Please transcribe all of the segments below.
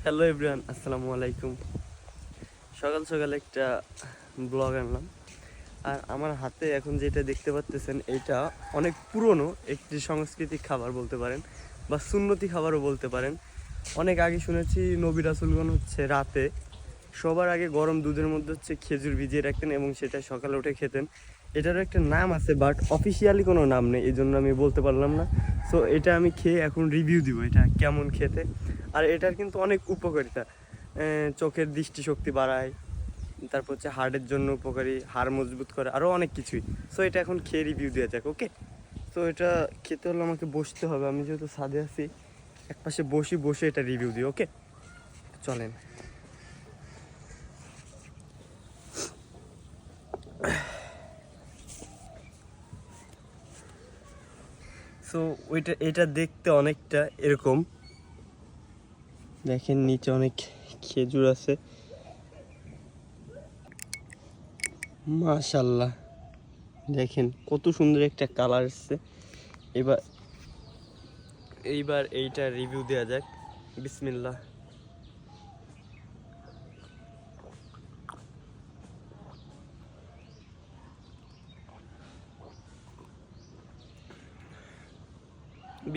Hello everyone, আসসালামু আলাইকুম। সকাল সকাল একটা ব্লগ আনলাম। আর আমার হাতে এখন যেটা দেখতে পাচ্তেছেন, এটা অনেক পুরনো একটি সাংস্কৃতিক খাবার বলতে পারেন, বা সুন্নতি খাবারও বলতে পারেন। অনেক আগে শুনেছি নবী রাসূলগণ হচ্ছে রাতে সবার আগে গরম দুধের মধ্যে হচ্ছে খেজুর ভিজিয়ে রাখতেন এবং সেটা সকালে উঠে খেতেন। এটারও একটা নাম আছে, বাট অফিসিয়ালি কোনো নাম নেই, এই জন্য আমি বলতে পারলাম না। সো এটা আমি খেয়ে এখন রিভিউ দিব এটা কেমন খেতে। আর এটার কিন্তু অনেক উপকারিতা, চোখের দৃষ্টিশক্তি বাড়ায়, তারপর হচ্ছে হার্টের জন্য উপকারী, হাড় মজবুত করে, আরও অনেক কিছুই। সো এটা এখন খেয়ে রিভিউ দেওয়া যাক, ওকে? তো এটা খেতে হলে আমাকে বসতে হবে, আমি যেহেতু ছাদে আছি, একপাশে বসে এটা রিভিউ দিই, ওকে? চলেন। সো এটা দেখতে অনেকটা এরকম, দেখেন নিচে অনেক খেজুর আছে, মাশাল্লাহ। দেখেন কত সুন্দর একটা কালার এসছে। এবার এইবার এইটা রিভিউ দেওয়া যাক। বিসমিল্লাহ।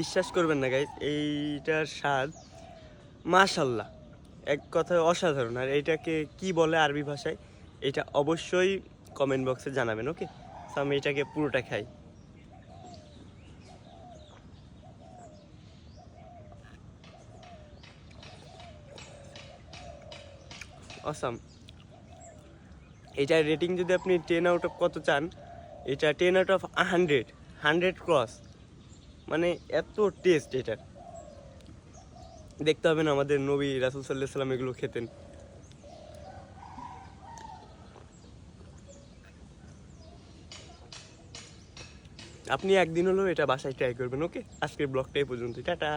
বিশ্বাস করবেন না গাইস, এইটার স্বাদ মাশাল্লাহ, এক কথায় অসাধারণ। আর এইটাকে কি বলে আরবি ভাষায়, এটা অবশ্যই কমেন্ট বক্সে জানাবেন, ওকে? তো আমি এটাকে পুরোটা খাই। অসাম। এটার রেটিং যদি আপনি 10 আউট অফ কত চান, এটা 10 আউট অফ 100, 100 ক্রস। মানে এত টেস্ট এটার, দেখতে হবে না আমাদের নবী রাসূল সাল্লাল্লাহু আলাইহি সাল্লাম এগুলো খেতেন। আপনি একদিন হলেও এটা বাসায় ট্রাই করবেন, ওকে? আজকের ব্লগটা এই পর্যন্ত, টাটা।